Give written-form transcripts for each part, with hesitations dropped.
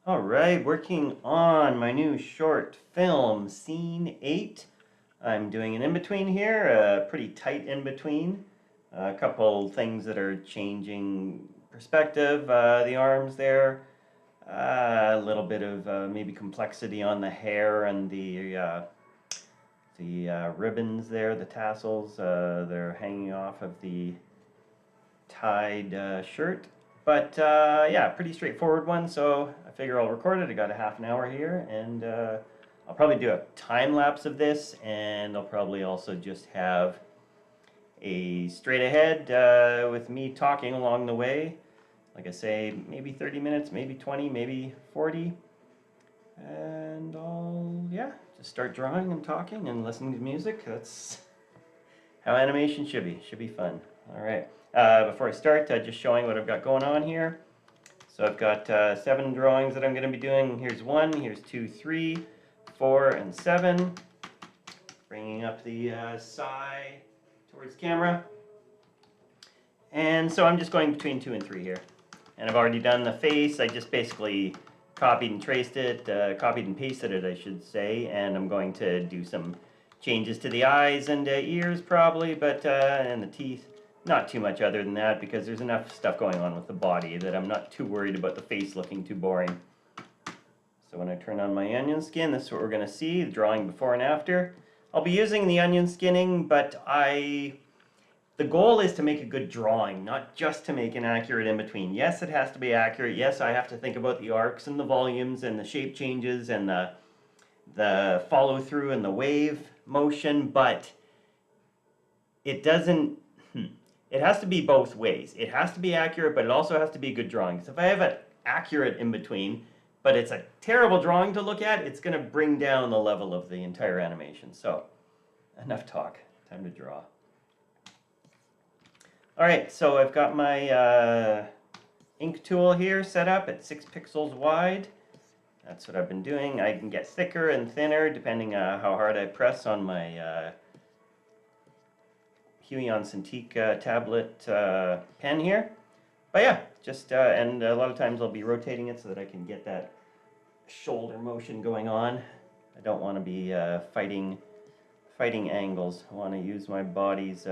All right, working on my new short film, Scene 8. I'm doing an in-between here, a pretty tight in-between. A couple things that are changing perspective, the arms there, a little bit of maybe complexity on the hair and the ribbons there, the tassels, they're hanging off of the tied shirt. But yeah, pretty straightforward one, so I figure I'll record it. I got a half an hour here, and I'll probably do a time lapse of this, and I'll probably also just have a straight ahead with me talking along the way. Like I say, maybe 30 minutes, maybe 20, maybe 40. And I'll, yeah, just start drawing and talking and listening to music. That's how animation should be. Should be fun. All right. Before I start, just showing what I've got going on here. So I've got 7 drawings that I'm going to be doing. Here's 1, here's 2, 3, 4, and 7. Bringing up the side towards camera. And so I'm just going between 2 and 3 here. And I've already done the face. I just basically copied and traced it, copied and pasted it, I should say. And I'm going to do some changes to the eyes and ears probably, but and the teeth. Not too much other than that, because there's enough stuff going on with the body that I'm not too worried about the face looking too boring. So when I turn on my onion skin, this is what we're going to see, the drawing before and after. I'll be using the onion skinning, but the goal is to make a good drawing, not just to make an accurate in-between. Yes, it has to be accurate. Yes, I have to think about the arcs and the volumes and the shape changes and the follow-through and the wave motion, but it doesn't... It has to be both ways. It has to be accurate, but it also has to be a good drawing. So if I have an accurate in-between, but it's a terrible drawing to look at, it's going to bring down the level of the entire animation. So, enough talk. Time to draw. All right, so I've got my ink tool here set up at 6 pixels wide. That's what I've been doing. I can get thicker and thinner depending how hard I press on my Huion Cintiq tablet pen here. But yeah, just, and a lot of times I'll be rotating it so that I can get that shoulder motion going on. I don't want to be fighting angles. I want to use my body's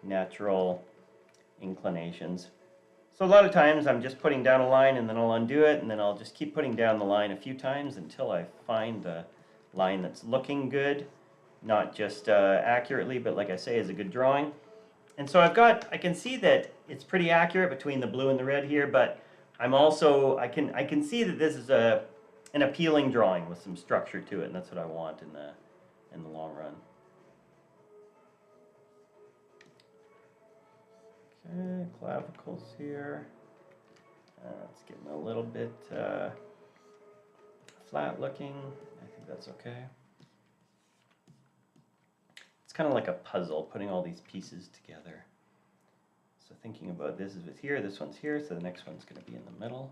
natural inclinations. So a lot of times I'm just putting down a line and then I'll undo it, and then I'll just keep putting down the line a few times until I find the line that's looking good. Not just accurately, but like I say, is a good drawing. And so I can see that it's pretty accurate between the blue and the red here, but I'm also, I can see that this is an appealing drawing with some structure to it, and that's what I want in the long run. Okay, clavicles here. It's getting a little bit flat looking. I think that's okay. Kind of like a puzzle, putting all these pieces together. So thinking about this is here, this one's here, so the next one's going to be in the middle.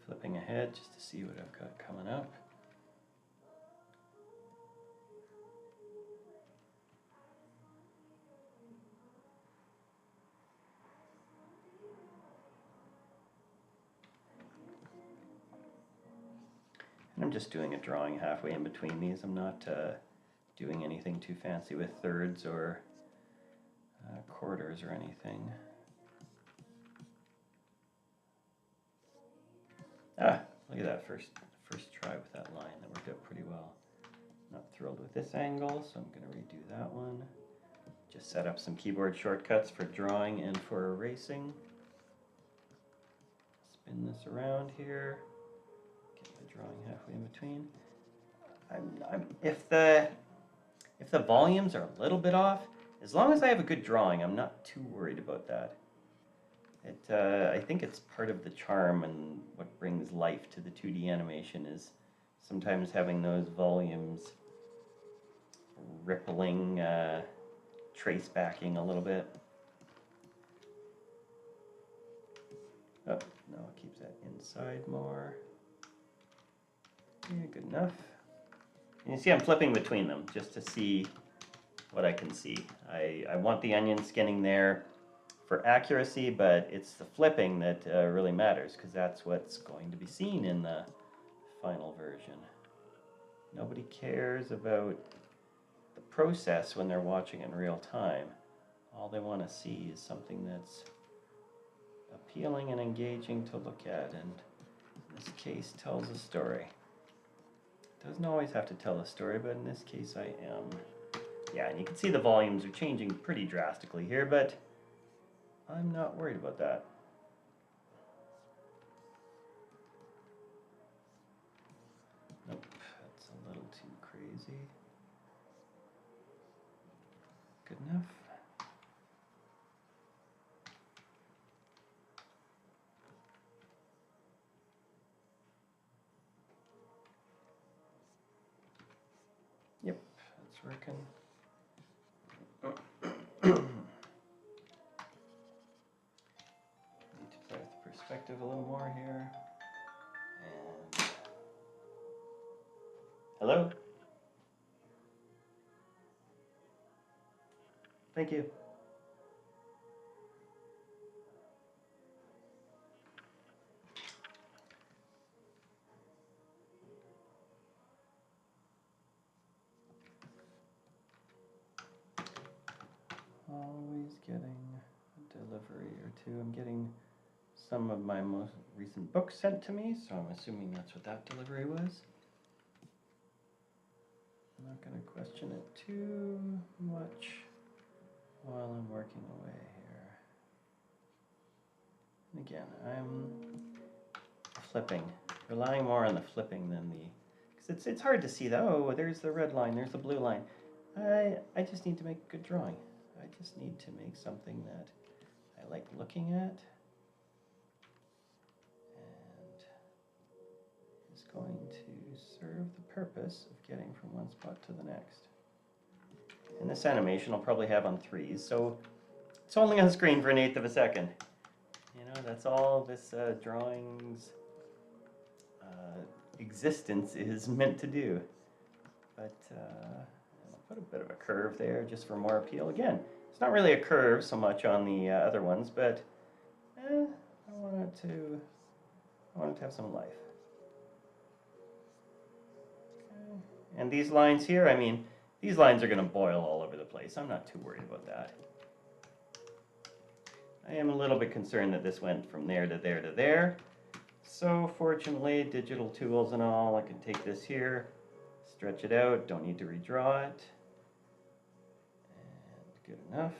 Flipping ahead just to see what I've got coming up. And I'm just doing a drawing halfway in between these. I'm not doing anything too fancy with thirds or quarters or anything. Ah, look at that first try with that line. That worked out pretty well. Not thrilled with this angle, so I'm going to redo that one. Just set up some keyboard shortcuts for drawing and for erasing. Spin this around here. Drawing halfway in between. If the volumes are a little bit off, as long as I have a good drawing, I'm not too worried about that. I think it's part of the charm and what brings life to the 2D animation is sometimes having those volumes rippling, trace backing a little bit. Oh, no, it keeps that inside more. Yeah, good enough. And you see I'm flipping between them just to see what I can see. I want the onion skinning there for accuracy, but it's the flipping that really matters, because that's what's going to be seen in the final version. Nobody cares about the process when they're watching in real time. All they want to see is something that's appealing and engaging to look at, and in this case tells a story. Doesn't always have to tell a story, but in this case I am. Yeah, and you can see the volumes are changing pretty drastically here, but I'm not worried about that. Nope, that's a little too crazy. Good enough. Yep, that's working. Need to play with the perspective a little more here. And hello? Thank you. Always getting a delivery or two. I'm getting some of my most recent books sent to me, so I'm assuming that's what that delivery was. I'm not going to question it too much while I'm working away here. And again, I'm flipping, relying more on the flipping than the, because it's hard to see that, oh, there's the red line, there's the blue line. I just need to make a good drawing. I just need to make something that I like looking at and is going to serve the purpose of getting from one spot to the next. And this animation I'll probably have on 3s, so it's only on screen for 1/8 of a second. You know, that's all this drawing's existence is meant to do. But I'll put a bit of a curve there just for more appeal. Again, it's not really a curve so much on the other ones, but I want it to have some life. Okay. And these lines here, I mean, these lines are going to boil all over the place. I'm not too worried about that. I am a little bit concerned that this went from there to there to there. So fortunately, digital tools and all, I can take this here, stretch it out, don't need to redraw it. And good enough.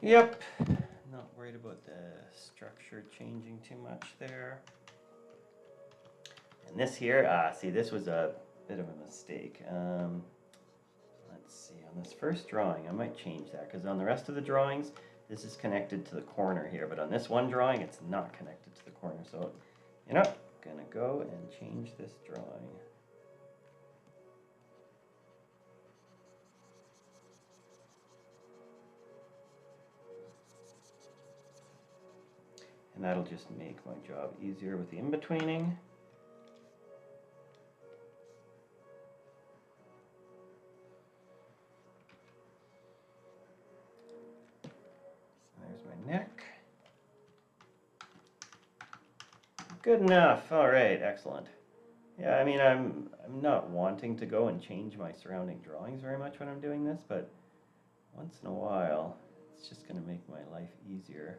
Yep, not worried about the structure changing too much there. And this here, see, this was a bit of a mistake. Let's see, on this first drawing, I might change that, because on the rest of the drawings, this is connected to the corner here, but on this one drawing, it's not connected to the corner. So, you know, I'm gonna go and change this drawing. And that'll just make my job easier with the in-betweening. Neck. Good enough. All right, excellent. Yeah, I mean, I'm not wanting to go and change my surrounding drawings very much when I'm doing this, but once in a while, it's just going to make my life easier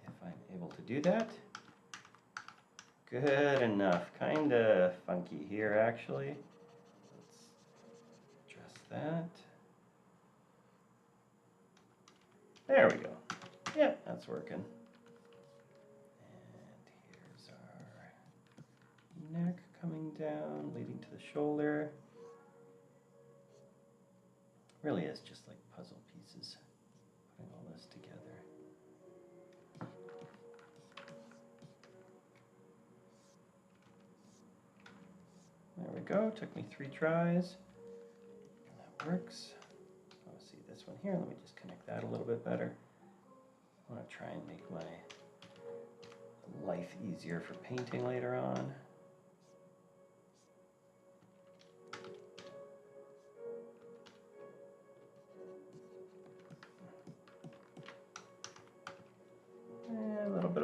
if I'm able to do that. Good enough. Kind of funky here, actually. Let's address that. There we go. Yep, that's working. And here's our neck coming down, leading to the shoulder. Really is just like puzzle pieces, putting all this together. There we go. Took me 3 tries. And that works. Oh, see this one here. Let me just connect that a little bit better. I want to try and make my life easier for painting later on.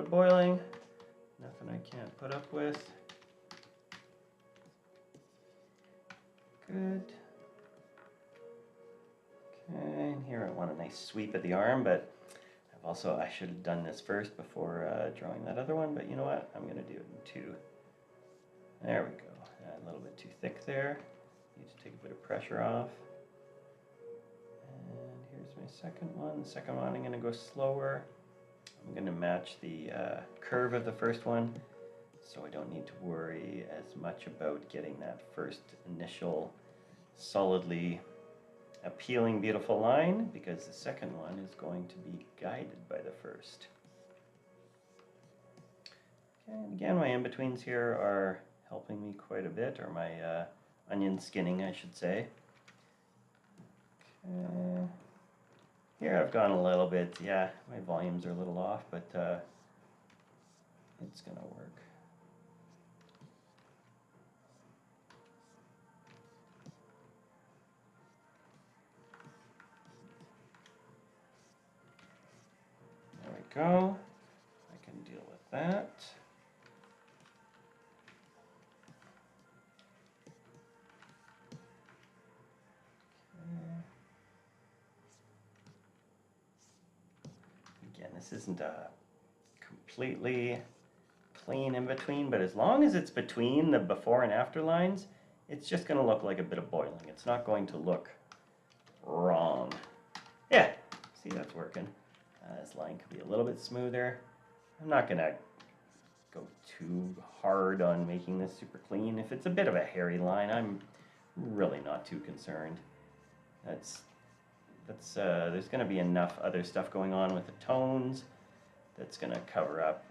of boiling. Nothing I can't put up with. Good. Okay, and here I want a nice sweep at the arm, but I should have done this first before drawing that other one, but you know what? I'm going to do it in two. There we go. A little bit too thick there. Need to take a bit of pressure off. And here's my second one. The second one I'm going to go slower. I'm going to match the curve of the first one, so I don't need to worry as much about getting that first initial solidly appealing, beautiful line, because the second one is going to be guided by the first. Okay, and again, my in-betweens here are helping me quite a bit, or my onion skinning, I should say. Okay. Here I've gone a little bit, yeah, my volumes are a little off, but it's going to work. There we go. I can deal with that. Again, this isn't a completely clean in between, but as long as it's between the before and after lines, it's just going to look like a bit of boiling. It's not going to look wrong. Yeah, see, that's working. This line could be a little bit smoother. I'm not going to go too hard on making this super clean. If it's a bit of a hairy line, I'm really not too concerned. There's going to be enough other stuff going on with the tones that's going to cover up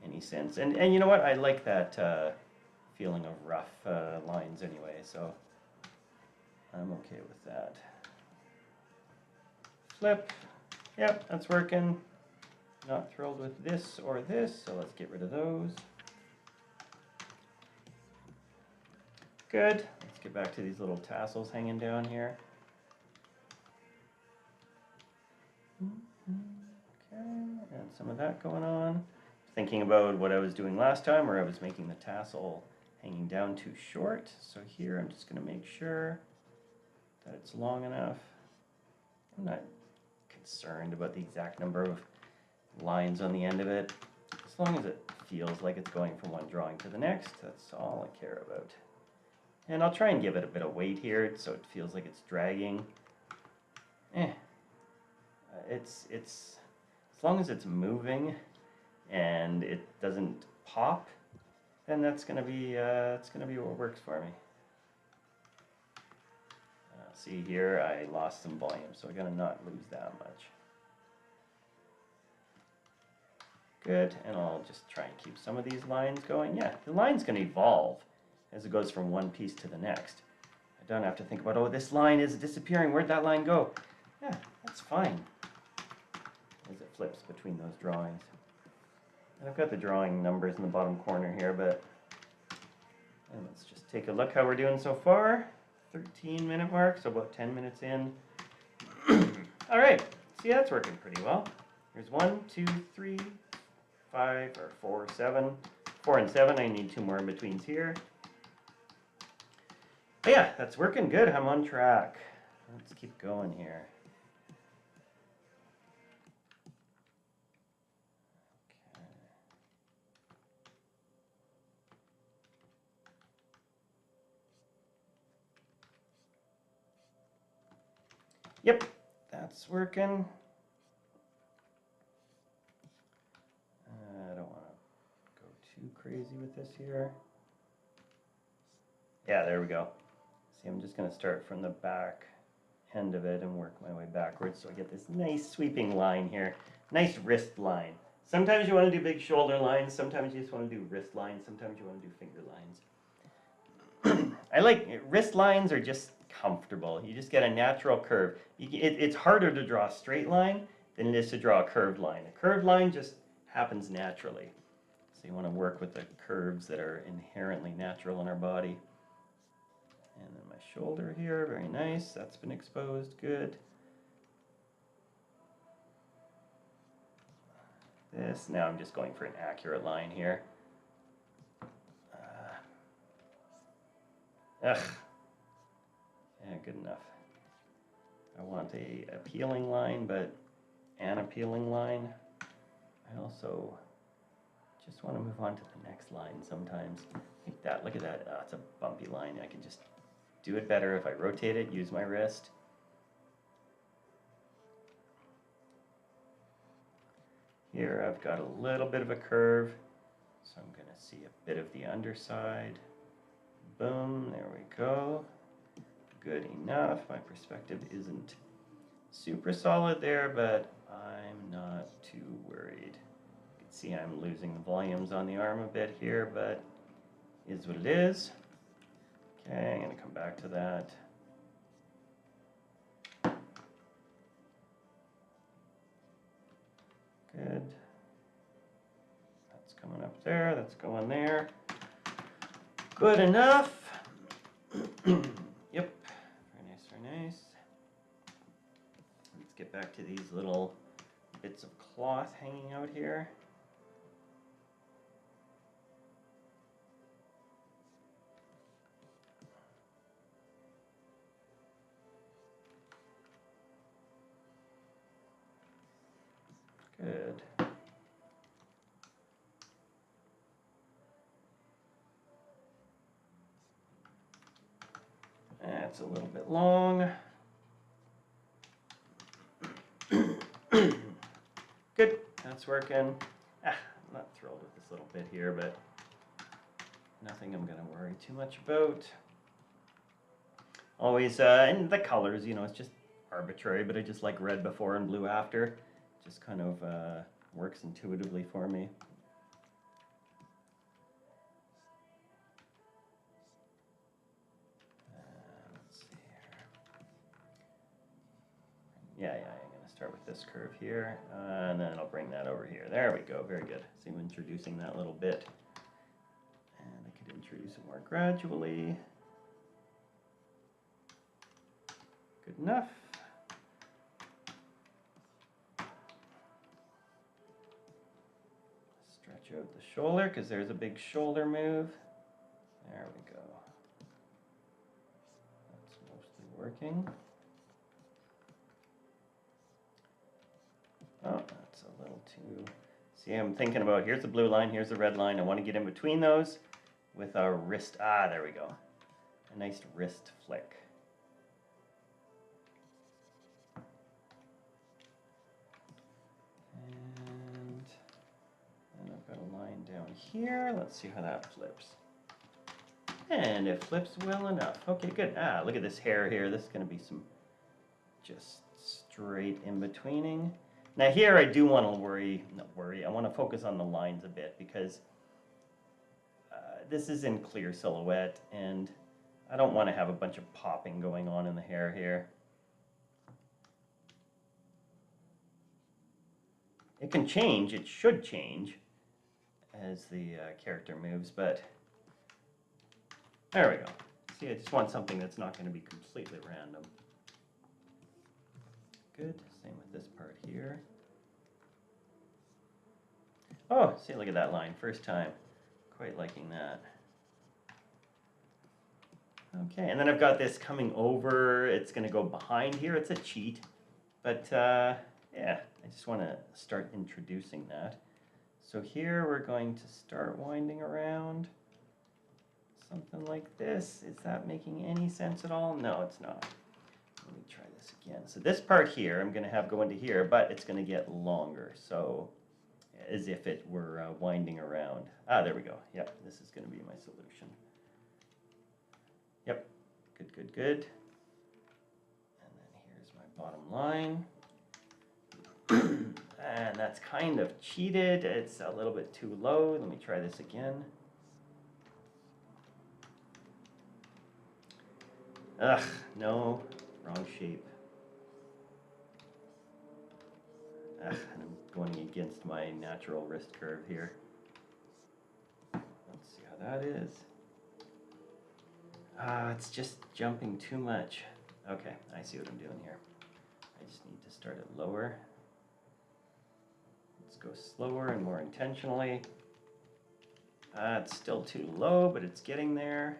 any sense. And you know what? I like that feeling of rough lines anyway, so I'm okay with that. Flip. Yep, that's working. Not thrilled with this or this, so let's get rid of those. Good. Let's get back to these little tassels hanging down here. Okay, and some of that going on. Thinking about what I was doing last time, where I was making the tassel hanging down too short. So here I'm just going to make sure that it's long enough. I'm not concerned about the exact number of lines on the end of it. As long as it feels like it's going from one drawing to the next, that's all I care about. And I'll try and give it a bit of weight here so it feels like it's dragging. It's as long as it's moving and it doesn't pop, then that's gonna be what works for me. See here, I lost some volume, so I gotta not lose that much. Good, and I'll just try and keep some of these lines going. Yeah, the line's gonna evolve as it goes from one piece to the next. I don't have to think about, oh, this line is disappearing, where'd that line go? Yeah, that's fine. As it flips between those drawings. And I've got the drawing numbers in the bottom corner here, but let's just take a look how we're doing so far. 13-minute mark, so about 10 minutes in. All right, see, that's working pretty well. Here's 1, 2, 3, 5, or 4, 7. 4 and 7, I need 2 more in-betweens here. But yeah, that's working good. I'm on track. Let's keep going here. Yep, that's working. I don't want to go too crazy with this here. Yeah, there we go. See, I'm just going to start from the back end of it and work my way backwards so I get this nice sweeping line here. Nice wrist line. Sometimes you want to do big shoulder lines, sometimes you just want to do wrist lines, sometimes you want to do finger lines. I like wrist lines are just comfortable. You just get a natural curve. It's harder to draw a straight line than it is to draw a curved line. A curved line just happens naturally. So you want to work with the curves that are inherently natural in our body. And then my shoulder here, very nice. That's been exposed, good. this. Now I'm just going for an accurate line here. Ugh. Yeah, good enough. I want a appealing line, but an appealing line. I also just want to move on to the next line sometimes. Like that, look at that. Oh, it's a bumpy line. I can just do it better if I rotate it, use my wrist. Here I've got a little bit of a curve, so I'm going to see a bit of the underside. Boom, there we go. Good enough. My perspective isn't super solid there, but I'm not too worried. You can see I'm losing the volumes on the arm a bit here, but is what it is. Okay, I'm going to come back to that. Good. That's coming up there, that's going there. Good enough. Yep, very nice, very nice. Let's get back to these little bits of cloth hanging out here. Good. That's a little bit long. Good, that's working. I'm not thrilled with this little bit here, but nothing I'm gonna worry too much about. Always, and the colors, you know, it's just arbitrary, but I just like red before and blue after. Just kind of works intuitively for me. Let's see here. Yeah, I'm going to start with this curve here, and then I'll bring that over here. There we go, very good. See, I'm introducing that little bit. And I could introduce it more gradually. Good enough. Stretch out the shoulder, because there's a big shoulder move. There we go. That's mostly working. Oh, that's a little too... See, I'm thinking about, here's the blue line, here's the red line. I want to get in between those with our wrist. Ah, there we go. A nice wrist flick. And then I've got a line down here. Let's see how that flips. And it flips well enough. Okay, good. Ah, look at this hair here. This is going to be some just straight in-betweening. Now here I do want to I want to focus on the lines a bit, because this is in clear silhouette and I don't want to have a bunch of popping going on in the hair here. It can change, it should change as the character moves, but there we go. See, I just want something that's not going to be completely random. Good, same with this part here. Oh, see, look at that line, first time. Quite liking that. Okay, and then I've got this coming over. It's going to go behind here. It's a cheat, but yeah, I just want to start introducing that. So here we're going to start winding around. Something like this. Is that making any sense at all? No, it's not. Let me try this again. So this part here, I'm going to have go into here, but it's going to get longer. So as if it were winding around. Ah, there we go. Yep, this is going to be my solution. Yep, good, good, good. And then here's my bottom line. And that's kind of cheated. It's a little bit too low. Let me try this again. Ugh, no, wrong shape. Ugh, and I'm going against my natural wrist curve here. Let's see how that is. Ah, it's just jumping too much. Okay, I see what I'm doing here. I just need to start it lower. Let's go slower and more intentionally. It's still too low, but it's getting there.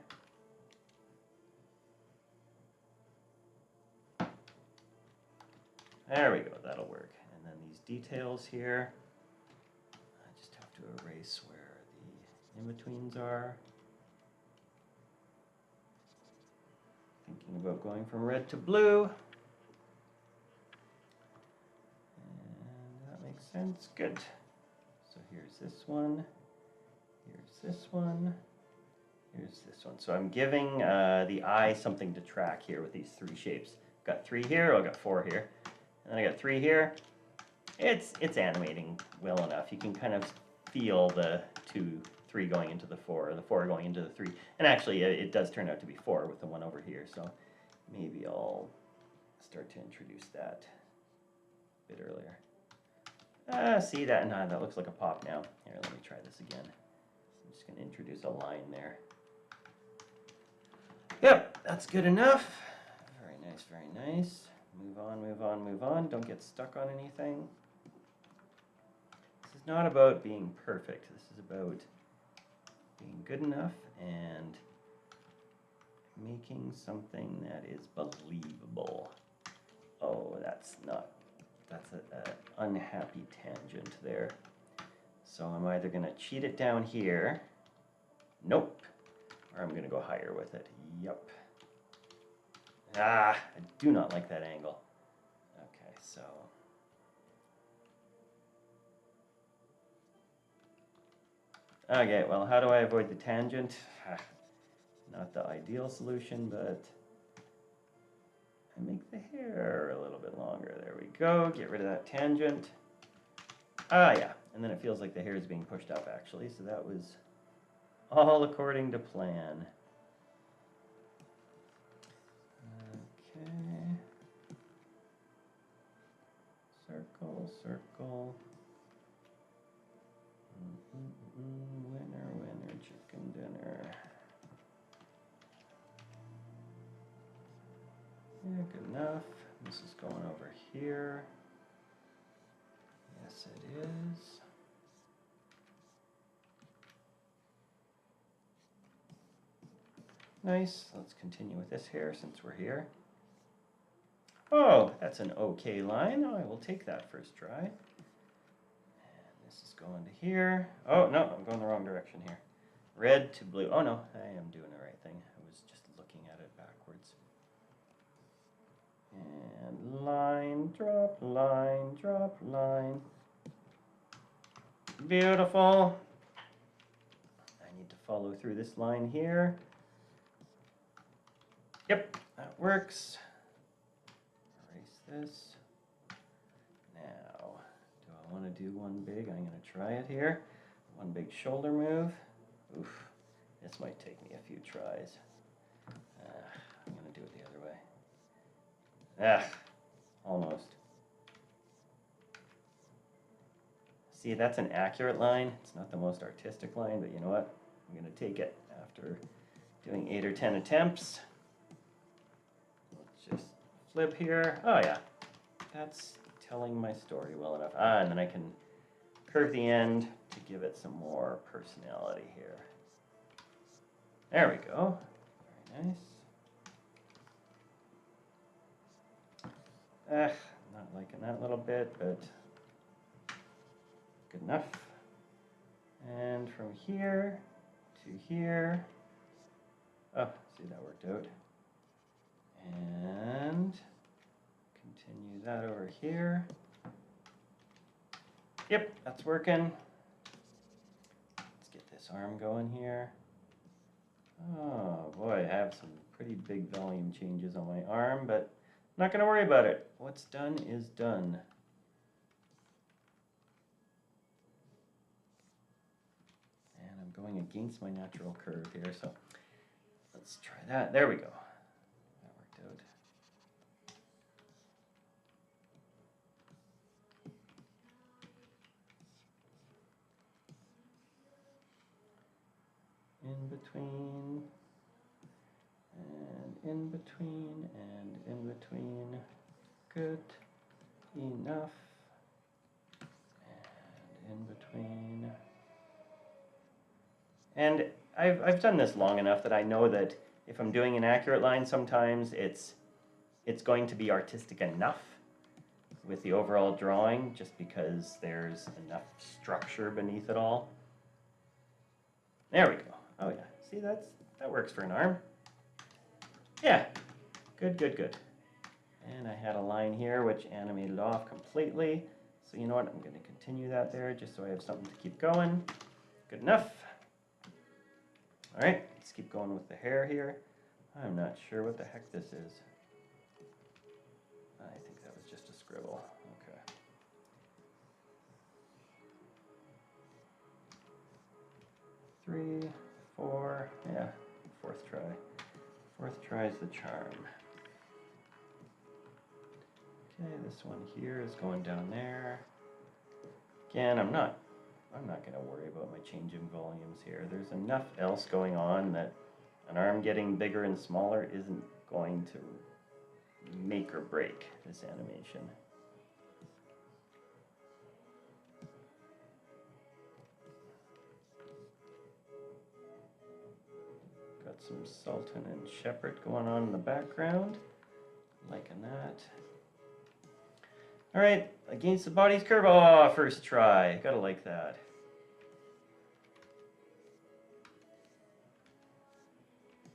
There we go, that'll work. And then these details here, I just have to erase where the in-betweens are. Thinking about going from red to blue. And that makes sense, good. So here's this one, here's this one, here's this one. So I'm giving the eye something to track here with these three shapes. Got 3 here, I got 4 here. And then I got 3 here. It's animating well enough. You can kind of feel the 2, 3 going into the 4, the 4 going into the 3. And actually, it does turn out to be 4 with the one over here. So maybe I'll start to introduce that a bit earlier. See that? No, that looks like a pop now. Here, let me try this again. I'm just going to introduce a line there. Yep, that's good enough. Very nice, very nice. Move on, move on, move on. Don't get stuck on anything. This is not about being perfect. This is about being good enough and making something that is believable. Oh, that's an unhappy tangent there. So I'm either going to cheat it down here. Nope. Or I'm going to go higher with it. Yup. I do not like that angle. Okay, so. Okay, well, how do I avoid the tangent? Not the ideal solution, but I make the hair a little bit longer. There we go. Get rid of that tangent. Yeah, and then it feels like the hair is being pushed up, actually, so that was all according to plan. Okay. Circle, circle. Winner, winner, chicken dinner. Yeah, good enough. This is going over here. Yes, it is. Nice. Let's continue with this hair since we're here. Oh, that's an okay line. Oh, I will take that first try. And this is going to here. Oh, no, I'm going the wrong direction here. Red to blue. Oh, no, I am doing the right thing. I was just looking at it backwards. And line, drop, line, drop, line. Beautiful. I need to follow through this line here. Yep, that works. Erase this. Now, do I want to do one big? I'm going to try it here. One big shoulder move. Oof, this might take me a few tries. I'm going to do it the other way. Almost. See, that's an accurate line. It's not the most artistic line, but you know what? I'm going to take it after doing 8 or 10 attempts. Let's just flip here. Oh yeah, that's telling my story well enough. And then I can curve the end to give it some more personality here. There we go. Very nice. Not liking that little bit, but good enough. And from here to here. Oh, see, that worked out. And continue that over here. Yep, that's working. Let's get this arm going here. Oh boy, I have some pretty big volume changes on my arm, but I'm not going to worry about it. What's done is done. And I'm going against my natural curve here, so let's try that. There we go. That worked out. In between, and in between, and in between. Good enough. in between. And I've done this long enough that I know that if I'm doing an accurate line, sometimes it's going to be artistic enough with the overall drawing, just because there's enough structure beneath it all. There we go. Oh yeah, see, that works for an arm. Yeah, good, good, good. And I had a line here which animated off completely. So you know what, I'm going to continue that there just so I have something to keep going. Good enough. All right, let's keep going with the hair here. I'm not sure what the heck this is. I think that was just a scribble. Okay. Three, four, yeah, fourth try. Fourth try is the charm. Okay, this one here is going down there. Again, I'm not going to worry about my changing volumes here. There's enough else going on that an arm getting bigger and smaller isn't going to make or break this animation. Got some Sultan and Shepherd going on in the background. Liking that. All right, against the body's curve. Oh, first try. Gotta like that.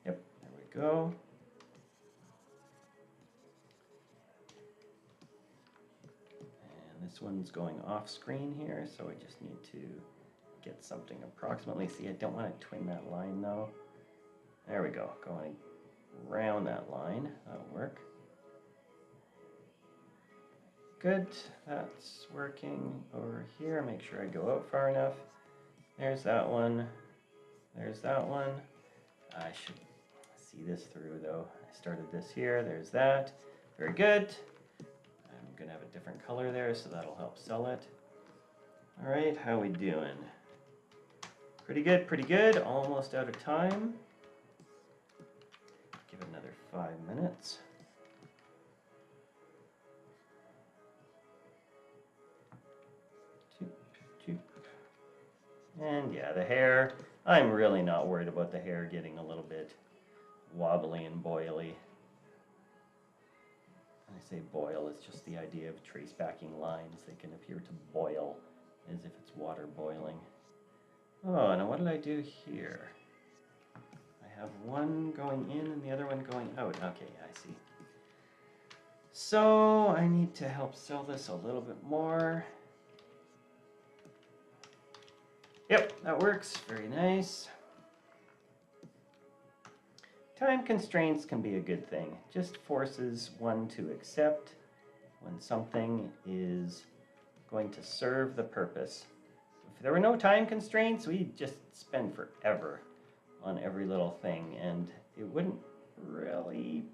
Yep, there we go. And this one's going off screen here, so I just need to get something approximately. See, I don't want to twin that line though. There we go, going around that line. That'll work. Good, that's working over here. Make sure I go out far enough. There's that one. There's that one. I should see this through though. I started this here. There's that. Very good. I'm gonna have a different color there, so that'll help sell it. All right, how we doing? Pretty good, pretty good. Almost out of time. Give it another 5 minutes. And yeah, the hair, I'm really not worried about the hair getting a little bit wobbly and boily. When I say boil, it's just the idea of trace backing lines. They can appear to boil as if it's water boiling. Oh, now what did I do here? I have one going in and the other one going out. Okay, I see. So I need to help sell this a little bit more. Yep, that works. Very nice. Time constraints can be a good thing. It just forces one to accept when something is going to serve the purpose. If there were no time constraints, we'd just spend forever on every little thing, and it wouldn't really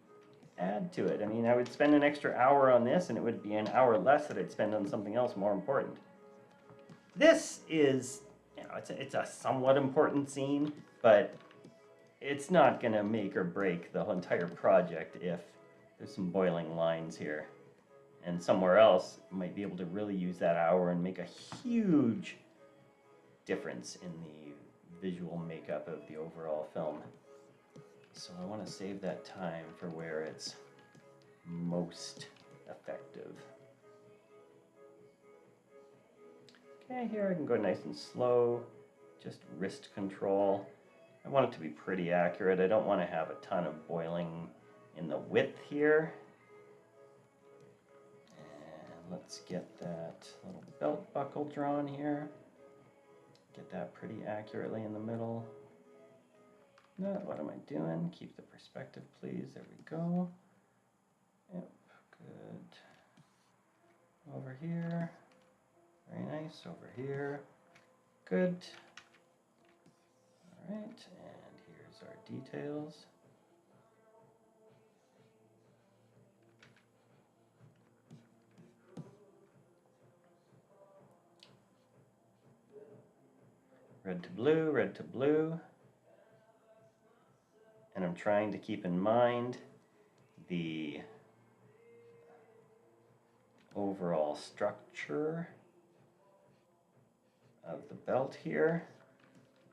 add to it. I mean, I would spend an extra hour on this, and it would be an hour less that I'd spend on something else more important. This is, you know, it's a somewhat important scene, but it's not going to make or break the whole entire project if there's some boiling lines here. And somewhere else, you might be able to really use that hour and make a huge difference in the visual makeup of the overall film. So I want to save that time for where it's most effective. Okay, here I can go nice and slow, just wrist control. I want it to be pretty accurate. I don't want to have a ton of boiling in the width here. And let's get that little belt buckle drawn here. Get that pretty accurately in the middle. No, what am I doing? Keep the perspective, please. There we go. Yep, good. Over here. Very nice. Over here. Good. All right, and here's our details. Red to blue, red to blue. And I'm trying to keep in mind the overall structure. of the belt here.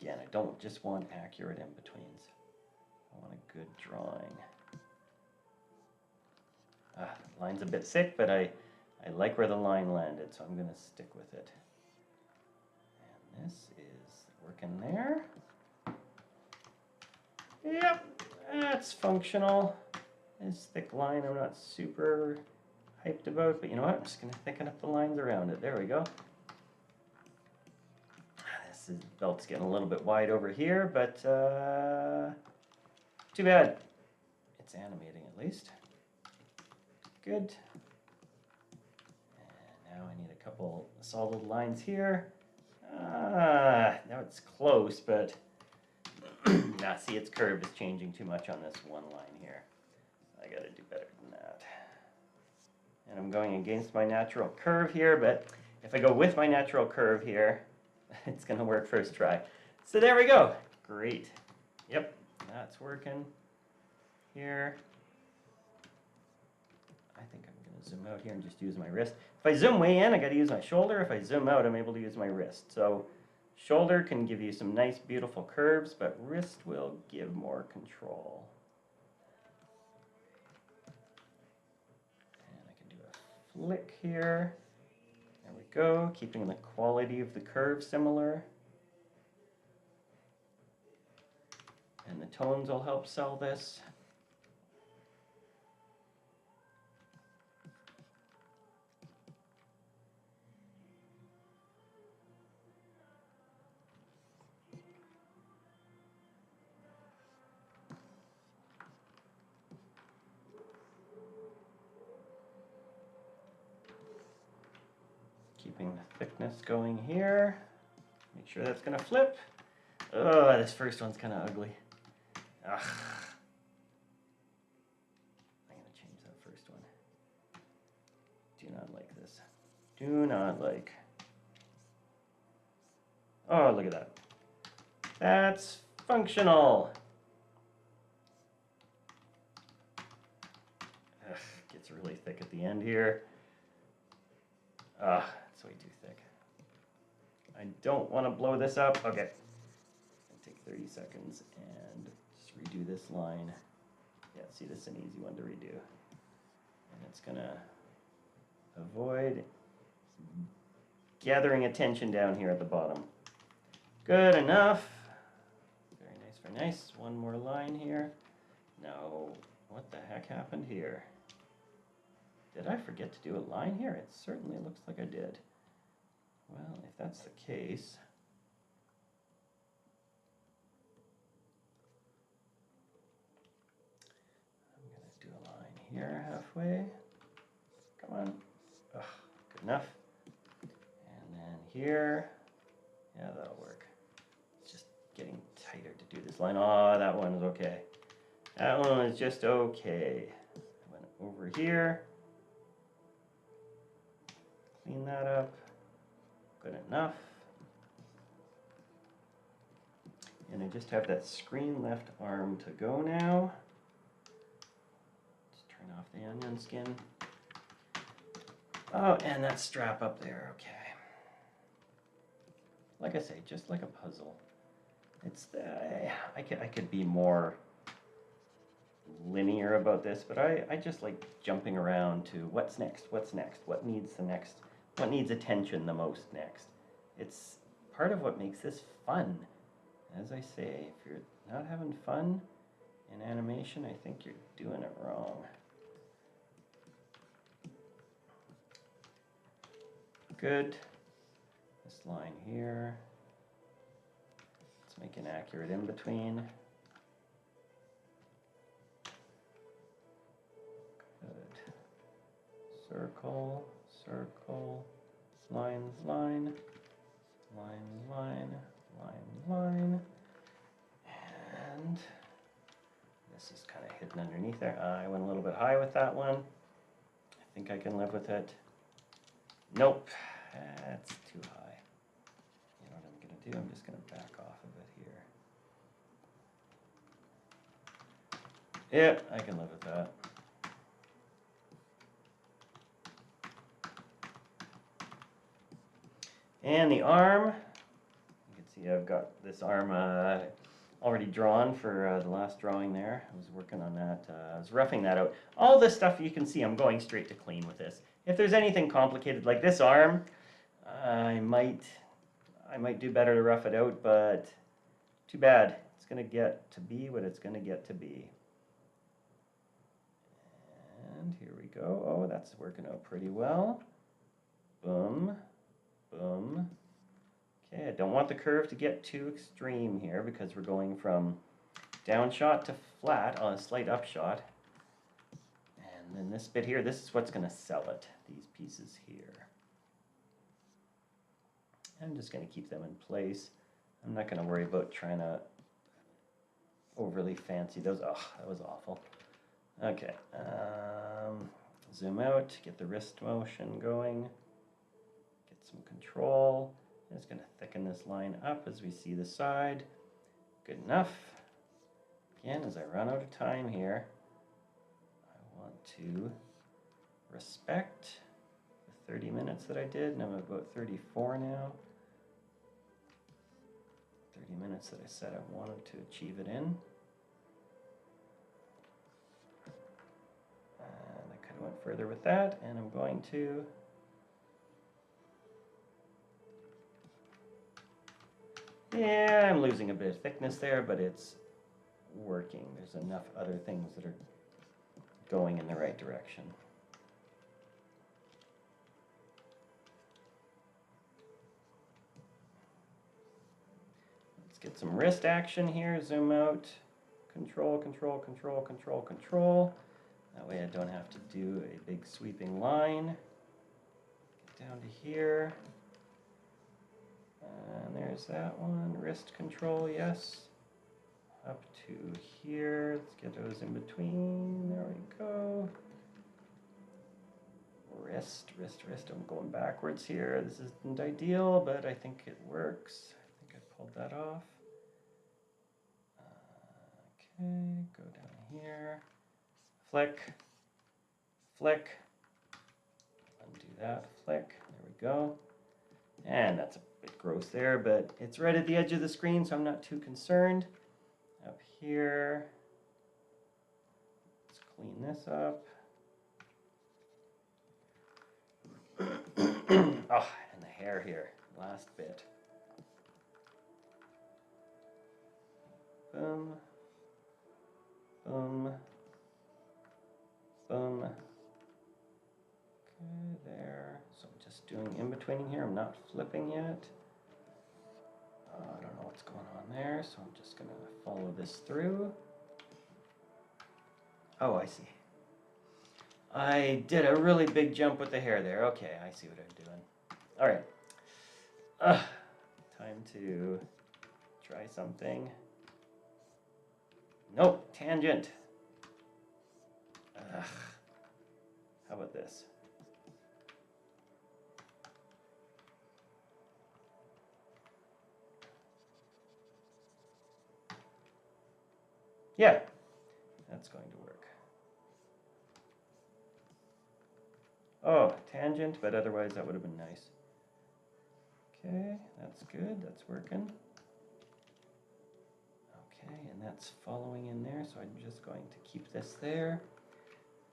Again, I don't just want accurate in-betweens. I want a good drawing. The line's a bit thick, but I like where the line landed, so I'm going to stick with it. And this is working there. Yep, that's functional. This thick line I'm not super hyped about, but you know what? I'm just going to thicken up the lines around it. There we go. This belt's getting a little bit wide over here, but too bad. It's animating at least. Good. And now I need a couple solid lines here. Now it's close, but now see its curve is changing too much on this one line here. I gotta do better than that. And I'm going against my natural curve here, but if I go with my natural curve here, it's gonna work first try. So there we go. Great. Yep, that's working here. I think I'm going to zoom out here and just use my wrist. If I zoom way in, I got to use my shoulder. If I zoom out, I'm able to use my wrist. So shoulder can give you some nice, beautiful curves, but wrist will give more control. And I can do a flick here. There we go, keeping the quality of the curve similar. And the tones will help sell this. Keeping the thickness going here. Make sure that's going to flip. Oh, this first one's kind of ugly. Ugh. I'm going to change that first one. Do not like this. Do not like. Oh, look at that. That's functional. Ugh, gets really thick at the end here. It's way too thick. I don't want to blow this up. Okay. Take 30 seconds and just redo this line. Yeah, see, this is an easy one to redo. And it's going to avoid gathering attention down here at the bottom. Good enough. Very nice, very nice. One more line here. No, what the heck happened here? Did I forget to do a line here? It certainly looks like I did. Well, if that's the case, I'm going to do a line here halfway. Come on. Ugh, good enough. And then here. Yeah, that'll work. It's just getting tighter to do this line. Oh, that one is okay. That one is just okay. I went over here. Clean that up. Good enough. And I just have that screen left arm to go now. Just turn off the onion skin. Oh, and that strap up there, okay. Like I say, just like a puzzle. It's I could be more linear about this, but I just like jumping around to what's next, what needs the next, what needs attention the most next. It's part of what makes this fun. As I say, if you're not having fun in animation, I think you're doing it wrong. Good. This line here. Let's make an accurate in between. Good. Circle, circle, line, line, line, line, line, line. And this is kind of hidden underneath there. I went a little bit high with that one. I think I can live with it. Nope, that's too high. You know what I'm going to do? I'm just going to back off of it here. Yep, I can live with that. And the arm, See, I've got this arm already drawn for the last drawing there. I was working on that. I was roughing that out. All this stuff you can see, I'm going straight to clean with this. If there's anything complicated like this arm, I might do better to rough it out, but too bad. It's going to get to be what it's going to get to be. And here we go. Oh, that's working out pretty well. Boom, boom. Okay, I don't want the curve to get too extreme here because we're going from down shot to flat on a slight upshot. And then this bit here, this is what's going to sell it, these pieces here. I'm just going to keep them in place. I'm not going to worry about trying to overly fancy those. Oh, that was awful. Okay, zoom out, get the wrist motion going, get some control. I'm just going to thicken this line up as we see the side. Good enough. Again, as I run out of time here, I want to respect the 30 minutes that I did, and I'm about 34 now. 30 minutes that I said I wanted to achieve it in. And I could have went further with that, and I'm going to yeah, I'm losing a bit of thickness there, but it's working. There's enough other things that are going in the right direction. Let's get some wrist action here. Zoom out. Control, control, control, control, control. That way I don't have to do a big sweeping line. Get down to here. And there's that one. Wrist control, yes. Up to here. Let's get those in between. There we go. Wrist, wrist, wrist. I'm going backwards here. This isn't ideal, but I think it works. I think I pulled that off. Okay, go down here. Flick, flick. Undo that, flick. There we go. And that's a bit gross there, but it's right at the edge of the screen, so I'm not too concerned. Up here, let's clean this up. Oh, and the hair here, last bit. Boom, boom, boom. Okay, there. So I'm just doing in between here. I'm not flipping yet. I don't know what's going on there, so I'm just going to follow this through. Oh, I see. I did a really big jump with the hair there. Okay, I see what I'm doing. All right. Time to try something. Nope, tangent. How about this? Yeah, that's going to work. Oh, tangent, but otherwise that would have been nice. Okay, that's good, that's working. Okay, and that's following in there, so I'm just going to keep this there.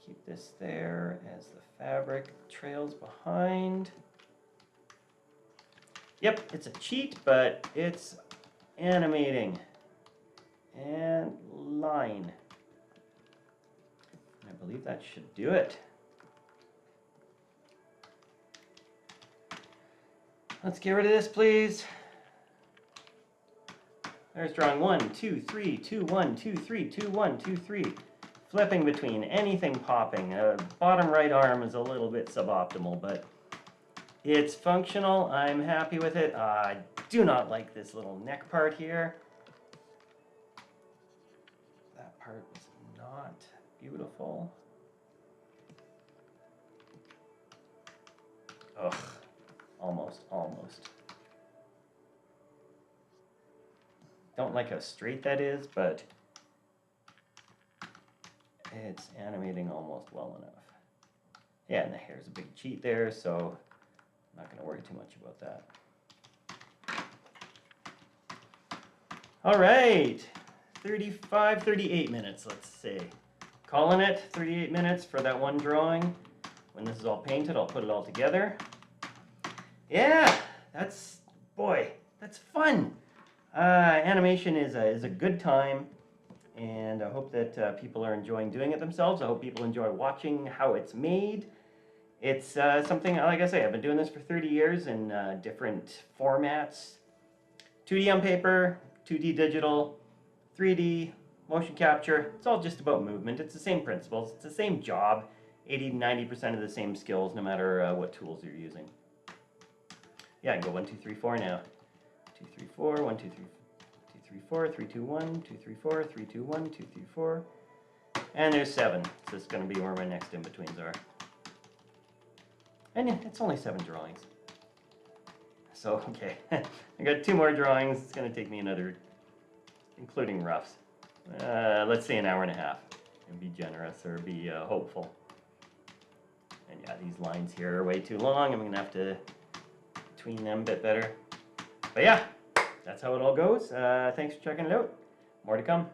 Keep this there as the fabric trails behind. Yep, it's a cheat, but it's animating. And line. I believe that should do it. Let's get rid of this, please. There's drawing 1, 2, 3, 2, 1, 2, 3, 2, 1, 2, 3. Flipping between anything popping. Bottom right arm is a little bit suboptimal, but it's functional. I'm happy with it. I do not like this little neck part here. That part was not beautiful. Ugh, almost. Don't like how straight that is, but it's animating almost well enough. Yeah, and the hair's a big cheat there, so I'm not going to worry too much about that. All right, 35, 38 minutes, let's say. Calling it 38 minutes for that one drawing. When this is all painted, I'll put it all together. Yeah, boy, that's fun. Animation is a good time, and I hope that people are enjoying doing it themselves. I hope people enjoy watching how it's made. It's something, like I say, I've been doing this for 30 years in different formats. 2D on paper, 2D digital, 3D, motion capture. It's all just about movement. It's the same principles. It's the same job. 80 to 90% of the same skills, no matter what tools you're using. Yeah, I can go 1, 2, 3, 4 now. 2, 3, 4, 1, 2, 3, 2, 3, 4, 3, 2, 1, 2, 3, 4, 3, 2, 1, 2, 3, 4. And there's 7. So this is going to be where my next in-betweens are. And yeah, it's only 7 drawings. So, okay. I got 2 more drawings. It's going to take me another, including roughs. Let's say an hour and a half. And be generous or be hopeful. And yeah, these lines here are way too long. I'm going to have to tween them a bit better. But yeah, that's how it all goes. Thanks for checking it out. More to come.